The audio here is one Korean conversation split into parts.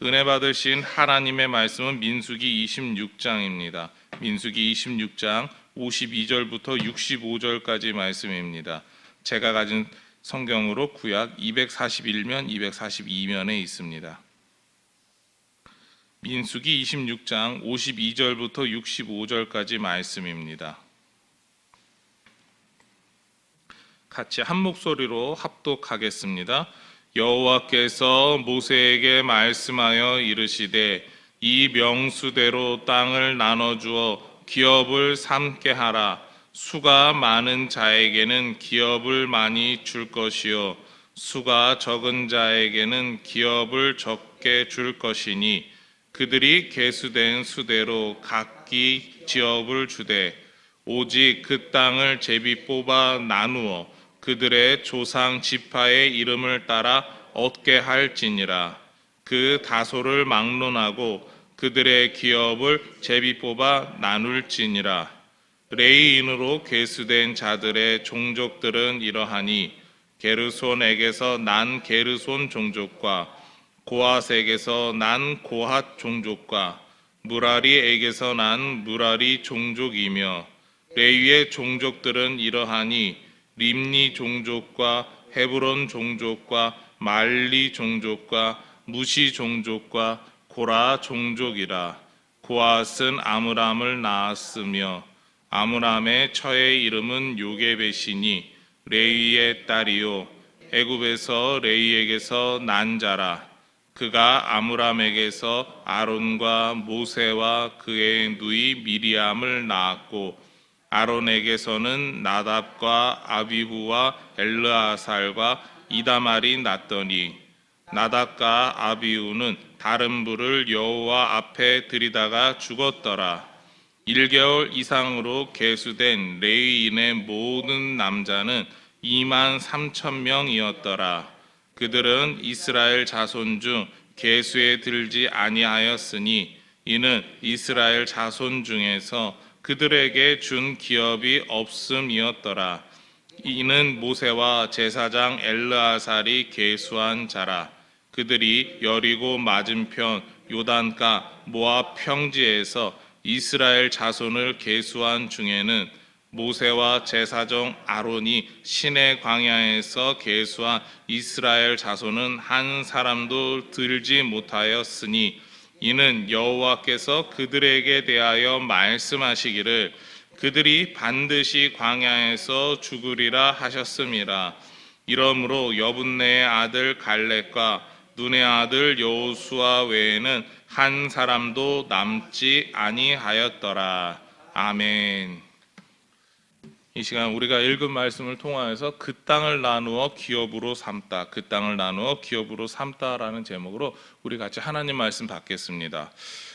은혜 받으신 하나님의 말씀은 민수기 26장입니다. 민수기 26장 52절부터 65절까지 말씀입니다. 제가 가진 성경으로 구약 241면, 242면에 있습니다. 민수기 26장 52절부터 65절까지 말씀입니다. 같이 한 목소리로 합독하겠습니다. 여호와께서 모세에게 말씀하여 이르시되 이 명수대로 땅을 나눠주어 기업을 삼게 하라. 수가 많은 자에게는 기업을 많이 줄 것이요 수가 적은 자에게는 기업을 적게 줄 것이니 그들이 계수된 수대로 각기 지업을 주되 오직 그 땅을 제비 뽑아 나누어 그들의 조상 지파의 이름을 따라 얻게 할지니라. 그 다소를 막론하고 그들의 기업을 제비 뽑아 나눌지니라. 레위인으로 계수된 자들의 종족들은 이러하니 게르손에게서 난 게르손 종족과 고핫에게서 난 고핫 종족과 무라리에게서 난 무라리 종족이며 레위의 종족들은 이러하니 림니 종족과 헤브론 종족과 말리 종족과 무시 종족과 고라 종족이라. 고핫은 아므람을 낳았으며 아므람의 처의 이름은 요게벳이니 레위의 딸이요 애굽에서 레위에게서 난 자라. 그가 아므람에게서 아론과 모세와 그의 누이 미리암을 낳았고 아론에게서는 나답과 아비후와 엘르아살과 이다말이 났더니 나답과 아비후는 다른 불을 여호와 앞에 들이다가 죽었더라. 1개월 이상으로 계수된 레위인의 모든 남자는 23,000명이었더라. 그들은 이스라엘 자손 중 계수에 들지 아니하였으니 이는 이스라엘 자손 중에서 그들에게 준 기업이 없음이었더라. 이는 모세와 제사장 엘르아살이 계수한 자라. 그들이 여리고 맞은편 요단가 모압 평지에서 이스라엘 자손을 계수한 중에는 모세와 제사장 아론이 시내 광야에서 계수한 이스라엘 자손은 한 사람도 들지 못하였으니 이는 여호와께서 그들에게 대하여 말씀하시기를 그들이 반드시 광야에서 죽으리라 하셨음이라. 이러므로 여분네의 아들 갈렙과 눈의 아들 여호수아 외에는 한 사람도 남지 아니하였더라. 아멘. 이 시간 우리가 읽은 말씀을 통하여서 그 땅을 나누어 기업으로 삼다, 그 땅을 나누어 기업으로 삼다라는 제목으로 우리 같이 하나님 말씀 받겠습니다.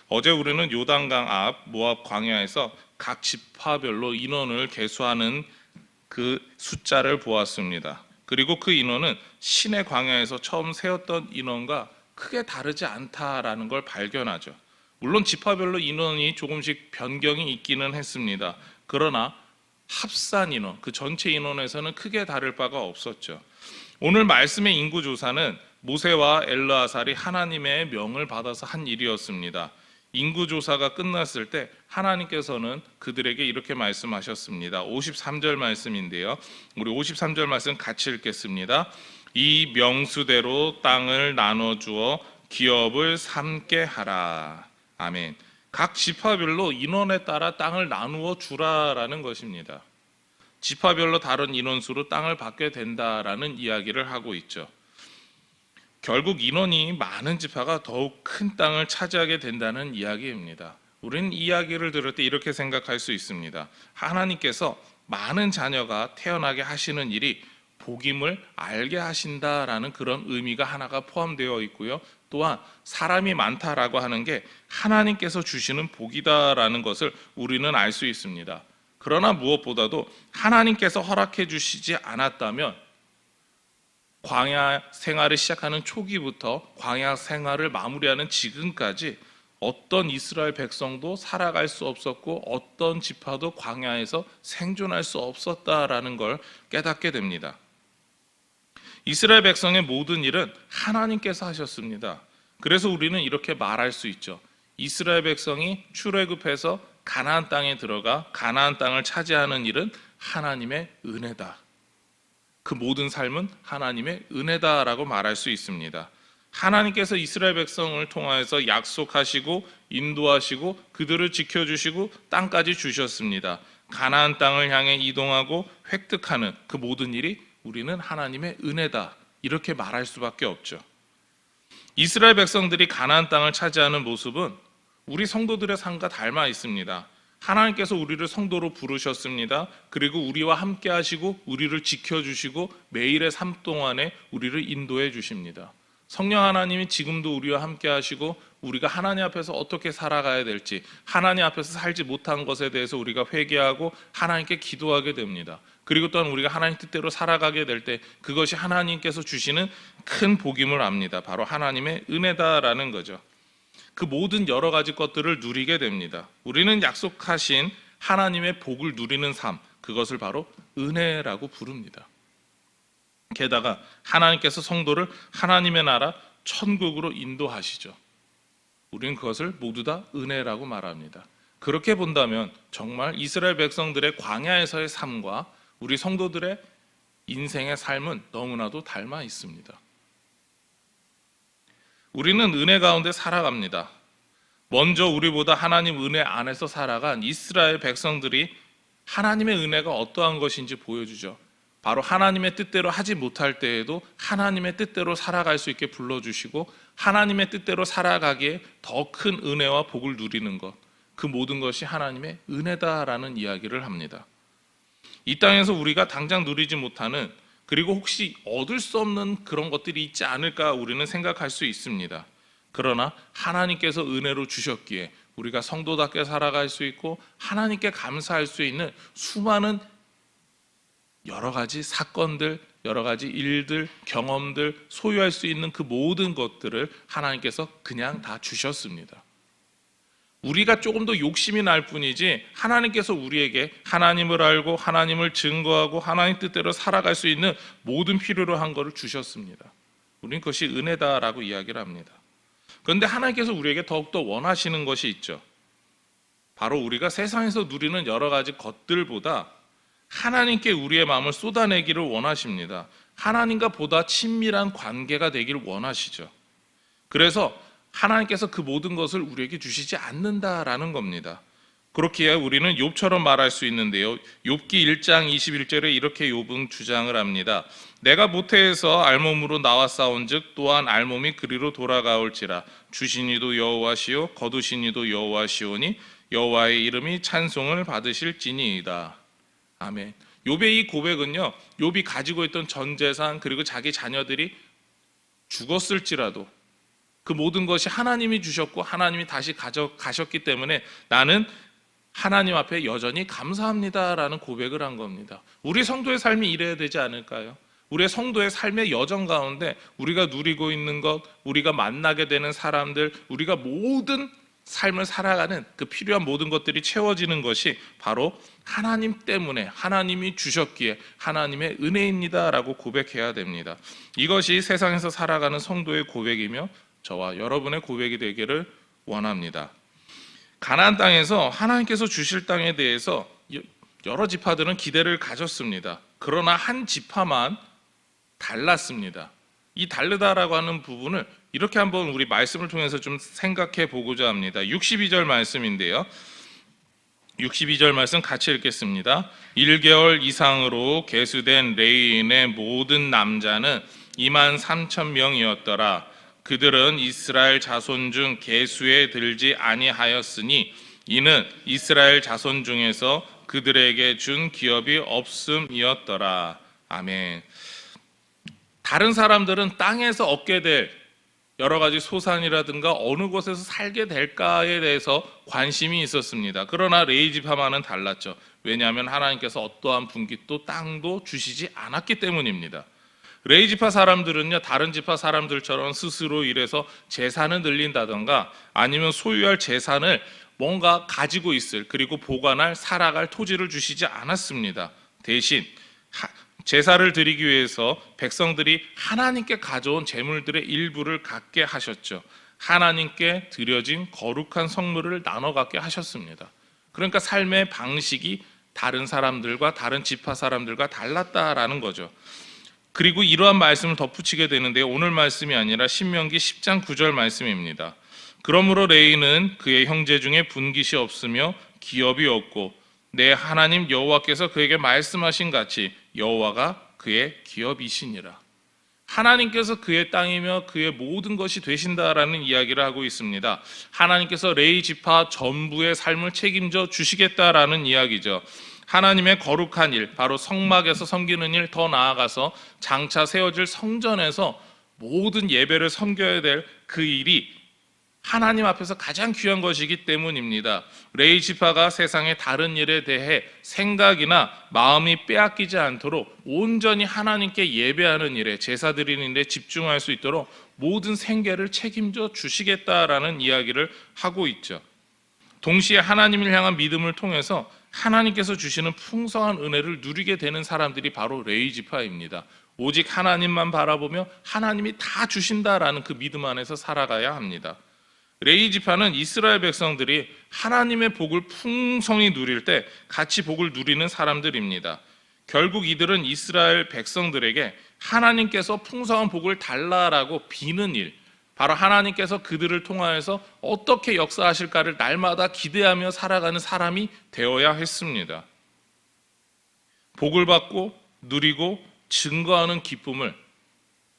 어제 우리는 요단강 앞 모압 광야에서 각 지파별로 인원을 계수하는 그 숫자를 보았습니다. 그리고 그 인원은 시내 광야에서 처음 세웠던 인원과 크게 다르지 않다라는 걸 발견하죠. 물론 지파별로 인원이 조금씩 변경이 있기는 했습니다. 그러나 합산 인원, 그 전체 인원에서는 크게 다를 바가 없었죠. 오늘 말씀의 인구조사는 모세와 엘르아살이 하나님의 명을 받아서 한 일이었습니다. 인구조사가 끝났을 때 하나님께서는 그들에게 이렇게 말씀하셨습니다. 53절 말씀인데요. 우리 53절 말씀 같이 읽겠습니다. 이 명수대로 땅을 나눠주어 기업을 삼게 하라. 아멘. 각 지파별로 인원에 따라 땅을 나누어 주라라는 것입니다. 지파별로 다른 인원수로 땅을 받게 된다라는 이야기를 하고 있죠. 결국 인원이 많은 지파가 더욱 큰 땅을 차지하게 된다는 이야기입니다. 우리는 이 이야기를 들을 때 이렇게 생각할 수 있습니다. 하나님께서 많은 자녀가 태어나게 하시는 일이 복임을 알게 하신다라는 그런 의미가 하나가 포함되어 있고요. 또한 사람이 많다라고 하는 게 하나님께서 주시는 복이다라는 것을 우리는 알 수 있습니다. 그러나 무엇보다도 하나님께서 허락해 주시지 않았다면 광야 생활을 시작하는 초기부터 광야 생활을 마무리하는 지금까지 어떤 이스라엘 백성도 살아갈 수 없었고 어떤 지파도 광야에서 생존할 수 없었다라는 걸 깨닫게 됩니다. 이스라엘 백성의 모든 일은 하나님께서 하셨습니다. 그래서 우리는 이렇게 말할 수 있죠. 이스라엘 백성이 출애굽해서 가나안 땅에 들어가 가나안 땅을 차지하는 일은 하나님의 은혜다. 그 모든 삶은 하나님의 은혜다라고 말할 수 있습니다. 하나님께서 이스라엘 백성을 통하여서 약속하시고 인도하시고 그들을 지켜주시고 땅까지 주셨습니다. 가나안 땅을 향해 이동하고 획득하는 그 모든 일이 우리는 하나님의 은혜다. 이렇게 말할 수밖에 없죠. 이스라엘 백성들이 가나안 땅을 차지하는 모습은 우리 성도들의 삶과 닮아 있습니다. 하나님께서 우리를 성도로 부르셨습니다. 그리고 우리와 함께 하시고 우리를 지켜주시고 매일의 삶 동안에 우리를 인도해 주십니다. 성령 하나님이 지금도 우리와 함께 하시고 우리가 하나님 앞에서 어떻게 살아가야 될지, 하나님 앞에서 살지 못한 것에 대해서 우리가 회개하고 하나님께 기도하게 됩니다. 그리고 또한 우리가 하나님 뜻대로 살아가게 될 때 그것이 하나님께서 주시는 큰 복임을 압니다. 바로 하나님의 은혜다라는 거죠. 그 모든 여러 가지 것들을 누리게 됩니다. 우리는 약속하신 하나님의 복을 누리는 삶, 그것을 바로 은혜라고 부릅니다. 게다가 하나님께서 성도를 하나님의 나라 천국으로 인도하시죠. 우리는 그것을 모두 다 은혜라고 말합니다. 그렇게 본다면 정말 이스라엘 백성들의 광야에서의 삶과 우리 성도들의 인생의 삶은 너무나도 닮아 있습니다. 우리는 은혜 가운데 살아갑니다. 먼저 우리보다 하나님 은혜 안에서 살아간 이스라엘 백성들이 하나님의 은혜가 어떠한 것인지 보여주죠. 바로 하나님의 뜻대로 하지 못할 때에도 하나님의 뜻대로 살아갈 수 있게 불러주시고 하나님의 뜻대로 살아가기에 더 큰 은혜와 복을 누리는 것, 그 모든 것이 하나님의 은혜다라는 이야기를 합니다. 이 땅에서 우리가 당장 누리지 못하는, 그리고 혹시 얻을 수 없는 그런 것들이 있지 않을까 우리는 생각할 수 있습니다. 그러나 하나님께서 은혜로 주셨기에 우리가 성도답게 살아갈 수 있고 하나님께 감사할 수 있는 수많은 여러 가지 사건들, 여러 가지 일들, 경험들, 소유할 수 있는 그 모든 것들을 하나님께서 그냥 다 주셨습니다. 우리가 조금 더 욕심이 날 뿐이지 하나님께서 우리에게 하나님을 알고 하나님을 증거하고 하나님 뜻대로 살아갈 수 있는 모든 필요로 한 것을 주셨습니다. 우리는 그것이 은혜다라고 이야기를 합니다. 그런데 하나님께서 우리에게 더욱더 원하시는 것이 있죠. 바로 우리가 세상에서 누리는 여러 가지 것들보다 하나님께 우리의 마음을 쏟아내기를 원하십니다. 하나님과 보다 친밀한 관계가 되기를 원하시죠. 그래서 하나님께서 그 모든 것을 우리에게 주시지 않는다라는 겁니다. 그렇기에 우리는 욥처럼 말할 수 있는데요. 욥기 1장 21절에 이렇게 욥은 주장을 합니다. 내가 모태에서 알몸으로 나와 싸운즉 또한 알몸이 그리로 돌아가올지라. 주신 이도 여호와시요 거두신 이도 여호와시오니 여호와의 이름이 찬송을 받으실지니이다. 아멘. 욥의 이 고백은요, 욥이 가지고 있던 전 재산 그리고 자기 자녀들이 죽었을지라도 그 모든 것이 하나님이 주셨고 하나님이 다시 가져가셨기 때문에 나는 하나님 앞에 여전히 감사합니다라는 고백을 한 겁니다. 우리 성도의 삶이 이래야 되지 않을까요? 우리의 성도의 삶의 여정 가운데 우리가 누리고 있는 것, 우리가 만나게 되는 사람들, 우리가 모든 삶을 살아가는 그 필요한 모든 것들이 채워지는 것이 바로 하나님 때문에 하나님이 주셨기에 하나님의 은혜입니다라고 고백해야 됩니다. 이것이 세상에서 살아가는 성도의 고백이며 저와 여러분의 고백이 되기를 원합니다. 가나안 땅에서 하나님께서 주실 땅에 대해서 여러 지파들은 기대를 가졌습니다. 그러나 한 지파만 달랐습니다. 이 다르다라고 하는 부분을 이렇게 한번 우리 말씀을 통해서 좀 생각해 보고자 합니다. 62절 말씀인데요. 62절 말씀 같이 읽겠습니다. 1개월 이상으로 계수된 레위인의 모든 남자는 23,000명이었더라. 그들은 이스라엘 자손 중 계수에 들지 아니하였으니 이는 이스라엘 자손 중에서 그들에게 준 기업이 없음이었더라. 아멘. 다른 사람들은 땅에서 얻게 될 여러 가지 소산이라든가 어느 곳에서 살게 될까에 대해서 관심이 있었습니다. 그러나 레위 지파만은 달랐죠. 왜냐하면 하나님께서 어떠한 분깃도 땅도 주시지 않았기 때문입니다. 레위 지파 사람들은요, 다른 지파 사람들처럼 스스로 일해서 재산을 늘린다든가 아니면 소유할 재산을 뭔가 가지고 있을, 그리고 보관할, 살아갈 토지를 주시지 않았습니다. 대신 제사를 드리기 위해서 백성들이 하나님께 가져온 재물들의 일부를 갖게 하셨죠. 하나님께 드려진 거룩한 성물을 나눠 갖게 하셨습니다. 그러니까 삶의 방식이 다른 사람들과 다른 지파 사람들과 달랐다라는 거죠. 그리고 이러한 말씀을 덧붙이게 되는데 오늘 말씀이 아니라 신명기 10장 9절 말씀입니다. 그러므로 레위는 그의 형제 중에 분깃이 없으며 기업이 없고 내 하나님 여호와께서 그에게 말씀하신 같이 여호와가 그의 기업이시니라. 하나님께서 그의 땅이며 그의 모든 것이 되신다라는 이야기를 하고 있습니다. 하나님께서 레위 지파 전부의 삶을 책임져 주시겠다라는 이야기죠. 하나님의 거룩한 일, 바로 성막에서 섬기는 일, 더 나아가서 장차 세워질 성전에서 모든 예배를 섬겨야 될 그 일이 하나님 앞에서 가장 귀한 것이기 때문입니다. 레위 지파가 세상의 다른 일에 대해 생각이나 마음이 빼앗기지 않도록 온전히 하나님께 예배하는 일에, 제사 드리는 일에 집중할 수 있도록 모든 생계를 책임져 주시겠다라는 이야기를 하고 있죠. 동시에 하나님을 향한 믿음을 통해서 하나님께서 주시는 풍성한 은혜를 누리게 되는 사람들이 바로 레위 지파입니다. 오직 하나님만 바라보며 하나님이 다 주신다라는 그 믿음 안에서 살아가야 합니다. 레위 지파는 이스라엘 백성들이 하나님의 복을 풍성히 누릴 때 같이 복을 누리는 사람들입니다. 결국 이들은 이스라엘 백성들에게 하나님께서 풍성한 복을 달라라고 비는 일, 바로 하나님께서 그들을 통하여서 어떻게 역사하실까를 날마다 기대하며 살아가는 사람이 되어야 했습니다. 복을 받고 누리고 증거하는 기쁨을,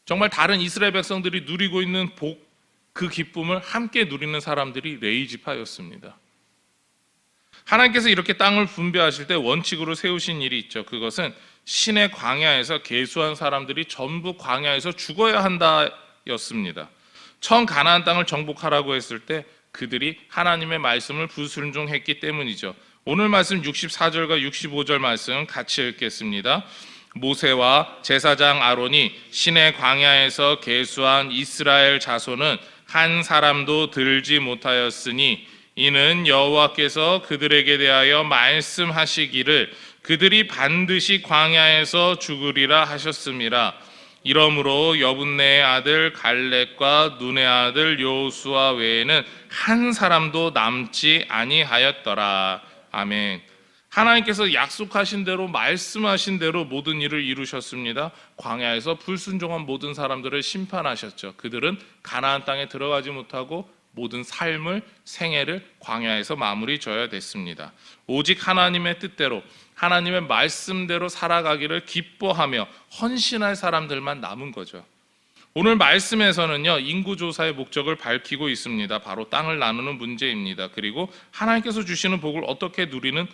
정말 다른 이스라엘 백성들이 누리고 있는 복, 그 기쁨을 함께 누리는 사람들이 레위 지파였습니다. 하나님께서 이렇게 땅을 분배하실 때 원칙으로 세우신 일이 있죠. 그것은 신의 광야에서 계수한 사람들이 전부 광야에서 죽어야 한다였습니다. 처음 가나안 땅을 정복하라고 했을 때 그들이 하나님의 말씀을 불순종했기 때문이죠. 오늘 말씀 64절과 65절 말씀 같이 읽겠습니다. 모세와 제사장 아론이 신의 광야에서 계수한 이스라엘 자손은 한 사람도 들지 못하였으니 이는 여호와께서 그들에게 대하여 말씀하시기를 그들이 반드시 광야에서 죽으리라 하셨음이라. 이러므로 여분네의 아들 갈렙과 눈의 아들 여호수아 외에는 한 사람도 남지 아니하였더라. 아멘. 하나님께서 약속하신 대로 말씀하신 대로 모든 일을 이루셨습니다. 광야에서 불순종한 모든 사람들을 심판하셨죠. 그들은 가나안 땅에 들어가지 못하고 모든 삶을, 생애를 광야에서 마무리 져야 됐습니다. 오직 하나님의 뜻대로, 하나님의 말씀대로 살아가기를 기뻐하며 헌신할 사람들만 남은 거죠. 오늘 말씀에서는요, 인구조사의 목적을 밝히고 있습니다. 바로 땅을 나누는 문제입니다. 그리고 하나님께서 주시는 복을 어떻게 누리는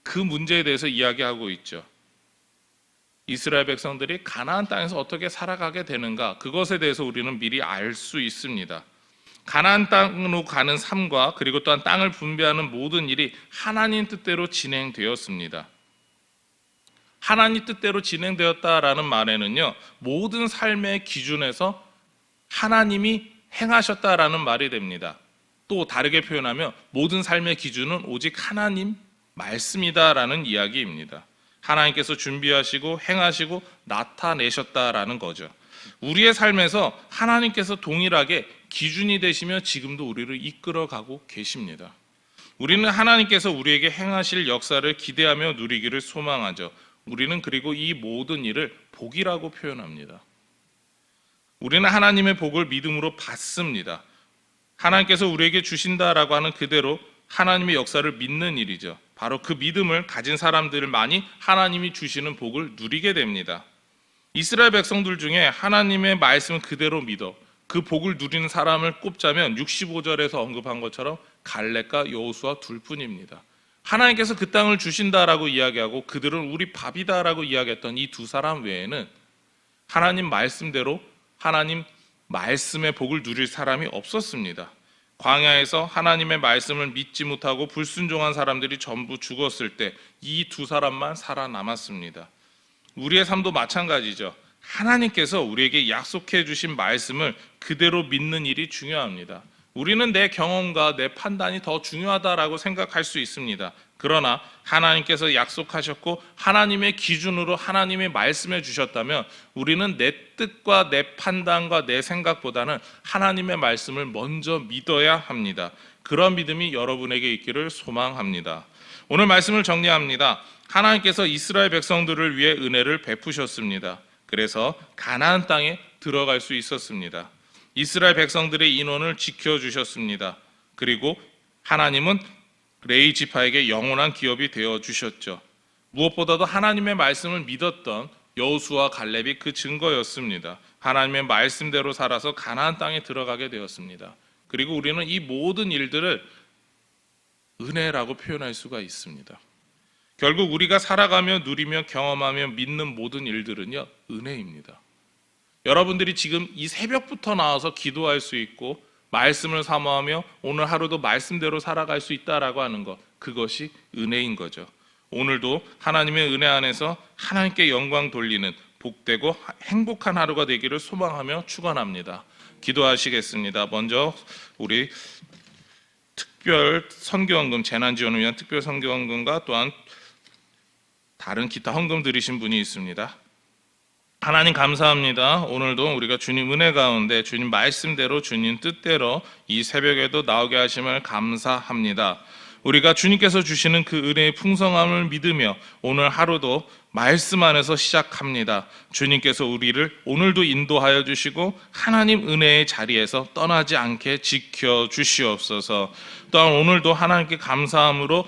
그 문제에 대해서 이야기하고 있죠. 이스라엘 백성들이 가나안 땅에서 어떻게 살아가게 되는가, 그것에 대해서 우리는 미리 알 수 있습니다. 가나안 땅으로 가는 삶과 그리고 또한 땅을 분배하는 모든 일이 하나님 뜻대로 진행되었습니다. 하나님 뜻대로 진행되었다라는 말에는요, 모든 삶의 기준에서 하나님이 행하셨다라는 말이 됩니다. 또 다르게 표현하면 모든 삶의 기준은 오직 하나님 말씀이다라는 이야기입니다. 하나님께서 준비하시고 행하시고 나타내셨다라는 거죠. 우리의 삶에서 하나님께서 동일하게 기준이 되시며 지금도 우리를 이끌어가고 계십니다. 우리는 하나님께서 우리에게 행하실 역사를 기대하며 누리기를 소망하죠. 우리는 그리고 이 모든 일을 복이라고 표현합니다. 우리는 하나님의 복을 믿음으로 받습니다. 하나님께서 우리에게 주신다라고 하는 그대로 하나님의 역사를 믿는 일이죠. 바로 그 믿음을 가진 사람들만이 하나님이 주시는 복을 누리게 됩니다. 이스라엘 백성들 중에 하나님의 말씀을 그대로 믿어 그 복을 누리는 사람을 꼽자면 65절에서 언급한 것처럼 갈렙과 여호수아 둘뿐입니다. 하나님께서 그 땅을 주신다라고 이야기하고 그들은 우리 밥이다라고 이야기했던 이 두 사람 외에는 하나님 말씀대로 하나님 말씀의 복을 누릴 사람이 없었습니다. 광야에서 하나님의 말씀을 믿지 못하고 불순종한 사람들이 전부 죽었을 때 이 두 사람만 살아남았습니다. 우리의 삶도 마찬가지죠. 하나님께서 우리에게 약속해 주신 말씀을 그대로 믿는 일이 중요합니다. 우리는 내 경험과 내 판단이 더 중요하다라고 생각할 수 있습니다. 그러나 하나님께서 약속하셨고 하나님의 기준으로 하나님의 말씀해 주셨다면 우리는 내 뜻과 내 판단과 내 생각보다는 하나님의 말씀을 먼저 믿어야 합니다. 그런 믿음이 여러분에게 있기를 소망합니다. 오늘 말씀을 정리합니다. 하나님께서 이스라엘 백성들을 위해 은혜를 베푸셨습니다. 그래서 가나안 땅에 들어갈 수 있었습니다. 이스라엘 백성들의 인원을 지켜주셨습니다. 그리고 하나님은 레위 지파에게 영원한 기업이 되어주셨죠. 무엇보다도 하나님의 말씀을 믿었던 여호수아 갈렙이 그 증거였습니다. 하나님의 말씀대로 살아서 가나안 땅에 들어가게 되었습니다. 그리고 우리는 이 모든 일들을 은혜라고 표현할 수가 있습니다. 결국 우리가 살아가며 누리며 경험하며 믿는 모든 일들은요, 은혜입니다. 여러분들이 지금 이 새벽부터 나와서 기도할 수 있고 말씀을 사모하며 오늘 하루도 말씀대로 살아갈 수 있다라고 하는 것, 그것이 은혜인 거죠. 오늘도 하나님의 은혜 안에서 하나님께 영광 돌리는 복되고 행복한 하루가 되기를 소망하며 축원합니다. 기도하시겠습니다. 먼저 우리 특별 선교헌금, 재난지원을 위한 특별 선교헌금과 또한 다른 기타 헌금 드리신 분이 있습니다. 하나님 감사합니다. 오늘도 우리가 주님 은혜 가운데 주님 말씀대로 주님 뜻대로 이 새벽에도 나오게 하심을 감사합니다. 우리가 주님께서 주시는 그 은혜의 풍성함을 믿으며 오늘 하루도 말씀 안에서 시작합니다. 주님께서 우리를 오늘도 인도하여 주시고 하나님 은혜의 자리에서 떠나지 않게 지켜주시옵소서. 또한 오늘도 하나님께 감사함으로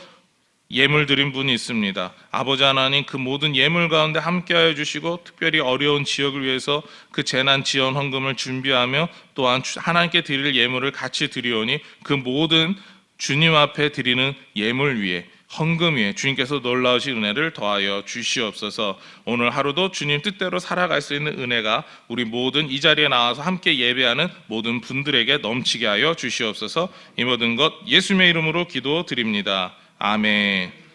예물 드린 분이 있습니다. 아버지 하나님, 그 모든 예물 가운데 함께하여 주시고 특별히 어려운 지역을 위해서 그 재난 지원 헌금을 준비하며 또한 하나님께 드릴 예물을 같이 드리오니 그 모든 주님 앞에 드리는 예물 위에 헌금 위에 주님께서 놀라우신 은혜를 더하여 주시옵소서. 오늘 하루도 주님 뜻대로 살아갈 수 있는 은혜가 우리 모든 이 자리에 나와서 함께 예배하는 모든 분들에게 넘치게 하여 주시옵소서. 이 모든 것 예수님의 이름으로 기도드립니다. 아멘.